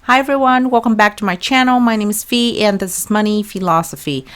Hi everyone, welcome back to my channel. My name is Phi and this is Money Philosophy.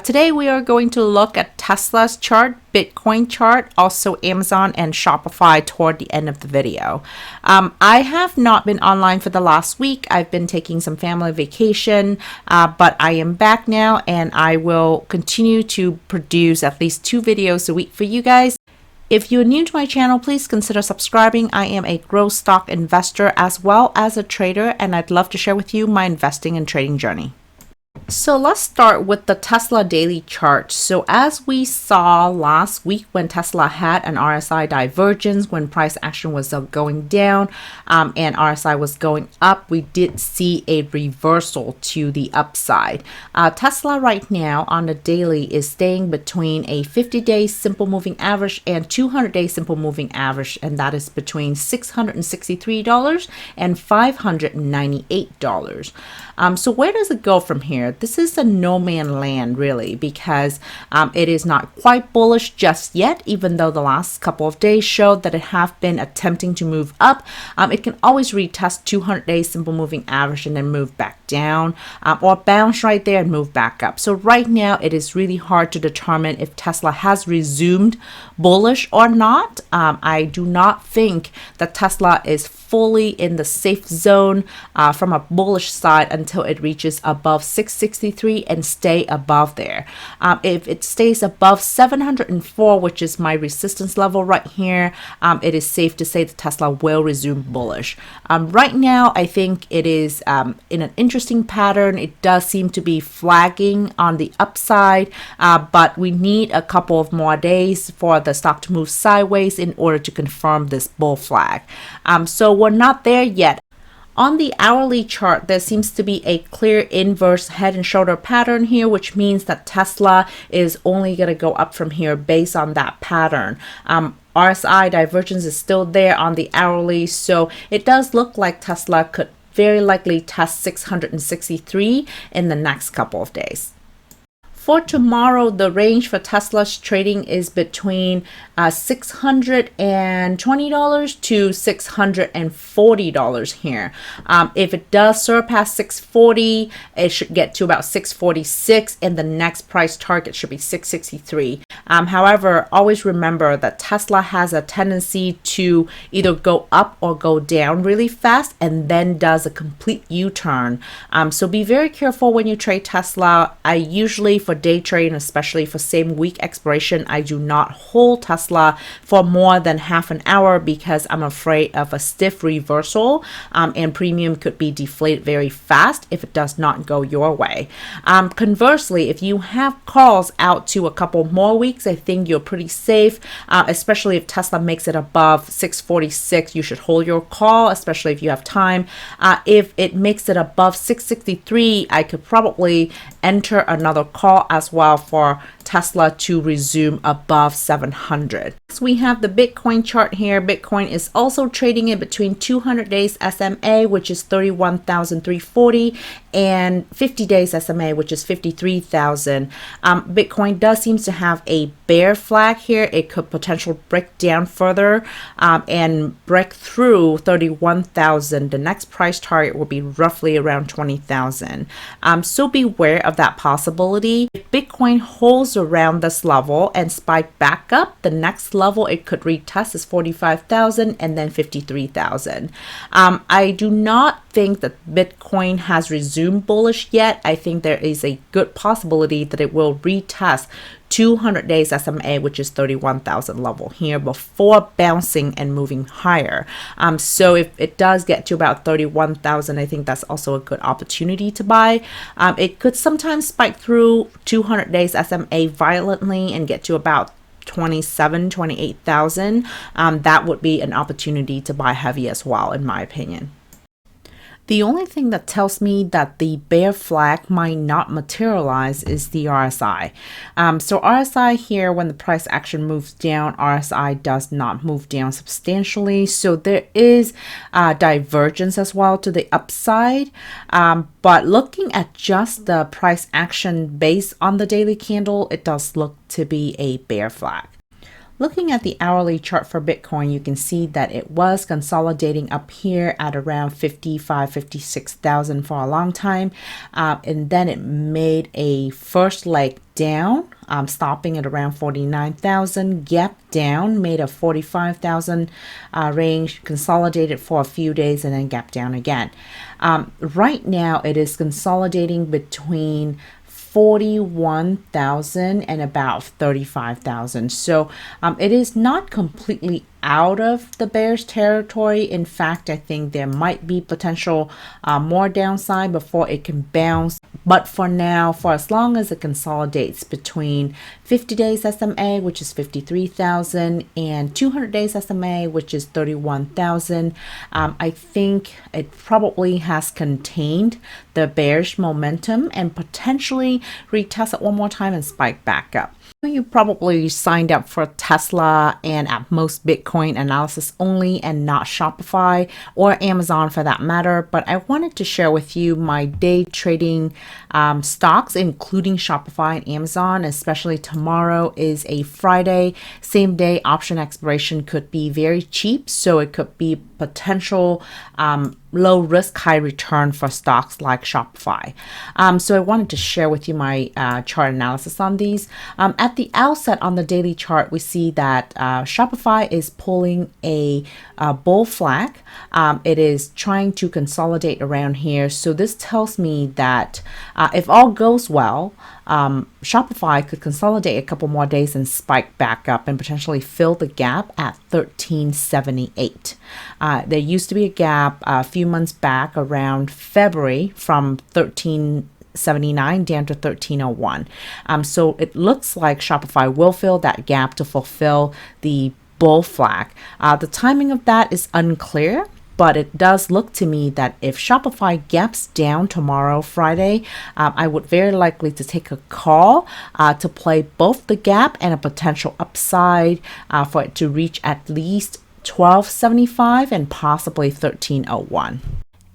Today we are going to look at Tesla's chart, Bitcoin chart, also Amazon and Shopify toward the end of the video. I have not been online for the last week. I've been taking some family vacation, but I am back now and I will continue to produce at least 2 videos a week for you guys. If you're new to my channel, please consider subscribing. I am a growth stock investor as well as a trader, and I'd love to share with you my investing and trading journey. So let's start with the Tesla daily chart. So as we saw last week when Tesla had an RSI divergence, when price action was going down and RSI was going up, we did see a reversal to the upside. Tesla right now on the daily is staying between a 50-day simple moving average and 200-day simple moving average, and that is between $663 and $598. So where does it go from here? This is a no man land really, because it is not quite bullish just yet, even though the last couple of days showed that it have been attempting to move up. It can always retest 200-day simple moving average and then move back down, or bounce right there and move back up. So right now it is really hard to determine if Tesla has resumed bullish or not. I do not think that Tesla is fully in the safe zone from a bullish side until it reaches above 663 and stay above there. If it stays above 704, which is my resistance level right here, it is safe to say that Tesla will resume bullish. Right now, I think it is in an interesting pattern. It does seem to be flagging on the upside, but we need a couple of more days for the stock to move sideways in order to confirm this bull flag. So we're not there yet. On the hourly chart, there seems to be a clear inverse head and shoulder pattern here, which means that Tesla is only going to go up from here based on that pattern. RSI divergence is still there on the hourly, so it does look like Tesla could very likely test 663 in the next couple of days. For tomorrow, the range for Tesla's trading is between $620 to $640 here. If it does surpass 640, it should get to about 646, and the next price target should be 663. However, always remember that Tesla has a tendency to either go up or go down really fast and then does a complete U-turn. So be very careful when you trade Tesla. I usually, for day trading, especially for same week expiration, I do not hold Tesla for more than half an hour because I'm afraid of a stiff reversal, and premium could be deflated very fast if it does not go your way. Conversely, if you have calls out to a couple more weeks, I think you're pretty safe, especially if Tesla makes it above 646. You should hold your call, especially if you have time. If it makes it above 663, I could probably enter another call as well for Tesla to resume above 700. So we have the Bitcoin chart here. Bitcoin is also trading in between 200 days SMA, which is 31,340, and 50 days SMA, which is 53,000. Bitcoin does seem to have a bear flag here. It could potentially break down further and break through 31,000. The next price target will be roughly around 20,000. So beware of that possibility. If Bitcoin holds around this level and spike back up, the next level it could retest is 45,000 and then 53,000. I do not think that Bitcoin has resumed bullish yet. I think there is a good possibility that it will retest 200 days SMA, which is 31,000 level here, before bouncing and moving higher. So if it does get to about 31,000, I think that's also a good opportunity to buy. It could sometimes spike through 200 days SMA violently and get to about 28,000. That would be an opportunity to buy heavy as well, in my opinion. The only thing that tells me that the bear flag might not materialize is the RSI. So RSI here, when the price action moves down, RSI does not move down substantially. So there is divergence as well to the upside. But looking at just the price action based on the daily candle, it does look to be a bear flag. Looking at the hourly chart for Bitcoin, you can see that it was consolidating up here at around 56,000 for a long time. And then it made a first leg down, stopping at around 49,000, gap down, made a 45,000 range, consolidated for a few days, and then gap down again. Right now, it is consolidating between 41,000 and about 35,000. So it is not completely out of the bear's territory. In fact, I think there might be potential more downside before it can bounce. But for now, for as long as it consolidates between 50 days SMA, which is 53,000, and 200 days SMA, which is 31,000, I think it probably has contained the bearish momentum and potentially retest it one more time and spike back up. You probably signed up for Tesla and at most Bitcoin analysis only and not Shopify or Amazon for that matter, but I wanted to share with you my day trading stocks, including Shopify and Amazon. Especially tomorrow is a Friday. Same day option expiration could be very cheap, so it could be potential low risk, high return for stocks like Shopify. So I wanted to share with you my chart analysis on these. At the outset on the daily chart, we see that Shopify is pulling a bull flag. It is trying to consolidate around here. So this tells me that if all goes well, Shopify could consolidate a couple more days and spike back up and potentially fill the gap at 1378. There used to be a gap a few months back around February from 1379 down to 1301. So it looks like Shopify will fill that gap to fulfill the bull flag. The timing of that is unclear, but it does look to me that if Shopify gaps down tomorrow, Friday, I would very likely to take a call to play both the gap and a potential upside for it to reach at least 1275 and possibly 1301.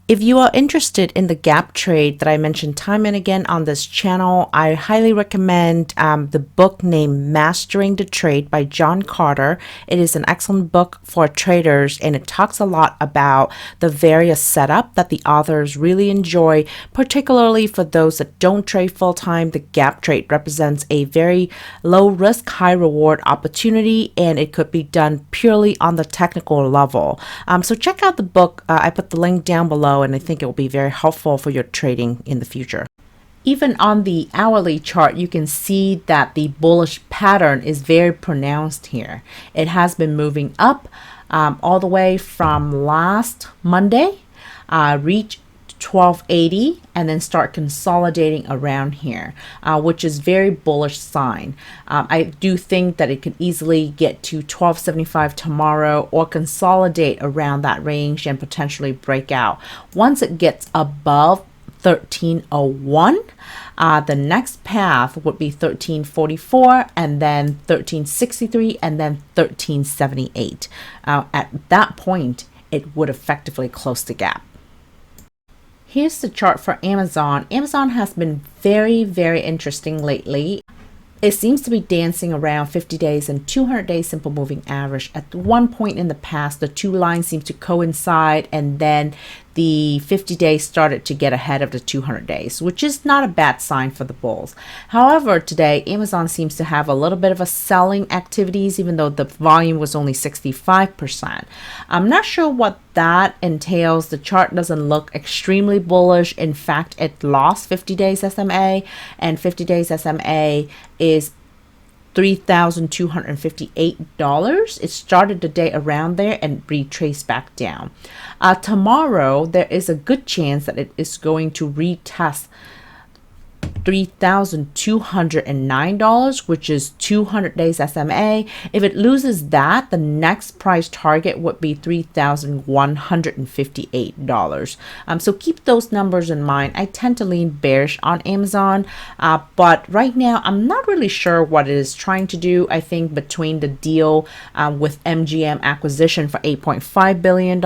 If you are interested in the gap trade that I mentioned time and again on this channel, I highly recommend the book named Mastering the Trade by John Carter. It is an excellent book for traders, and it talks a lot about the various setup that the authors really enjoy, particularly for those that don't trade full-time. The gap trade represents a very low risk, high reward opportunity, and it could be done purely on the technical level. So check out the book. I put the link down below, and I think it will be very helpful for your trading in the future. Even on the hourly chart, you can see that the bullish pattern is very pronounced here. It has been moving up all the way from last Monday, reach 1280 and then start consolidating around here, which is very bullish sign. I do think that it could easily get to 1275 tomorrow or consolidate around that range and potentially break out. Once it gets above 1301, the next path would be 1344 and then 1363 and then 1378. At that point, it would effectively close the gap. Here's the chart for Amazon. Amazon has been very, very interesting lately. It seems to be dancing around 50 days and 200 days simple moving average. At one point in the past, the two lines seem to coincide, and then the 50 days started to get ahead of the 200 days, which is not a bad sign for the bulls. However, today, Amazon seems to have a little bit of a selling activities, even though the volume was only 65%. I'm not sure what that entails. The chart doesn't look extremely bullish. In fact, it lost 50 days SMA, and 50 days SMA is $3,258. It started the day around there and retraced back down. Tomorrow, there is a good chance that it is going to retest $3,209, which is 200 days SMA. If it loses that, the next price target would be $3,158. So keep those numbers in mind. I tend to lean bearish on Amazon, but right now I'm not really sure what it is trying to do. I think between the deal with MGM acquisition for $8.5 billion,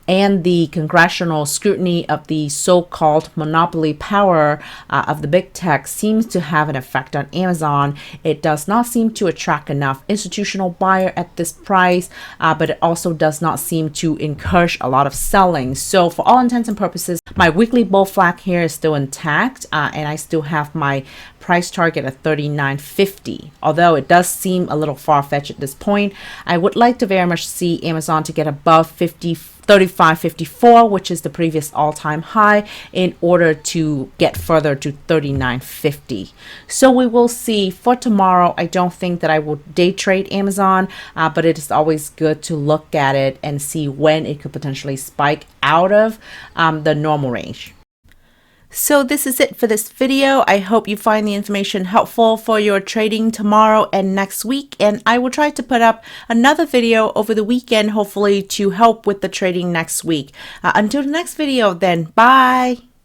and the congressional scrutiny of the so-called monopoly power of the big tech seems to have an effect on Amazon. It does not seem to attract enough institutional buyer at this price, but it also does not seem to encourage a lot of selling. So for all intents and purposes, my weekly bull flag here is still intact, and I still have my price target at $39.50. Although it does seem a little far-fetched at this point, I would like to very much see Amazon to get above $35.54, which is the previous all-time high, in order to get further to $39.50. So we will see. For tomorrow, I don't think that I will day trade Amazon, but it is always good to look at it and see when it could potentially spike out of the normal range. So this is it for this video. I hope you find the information helpful for your trading tomorrow and next week. And I will try to put up another video over the weekend, hopefully to help with the trading next week. Until the next video then, bye.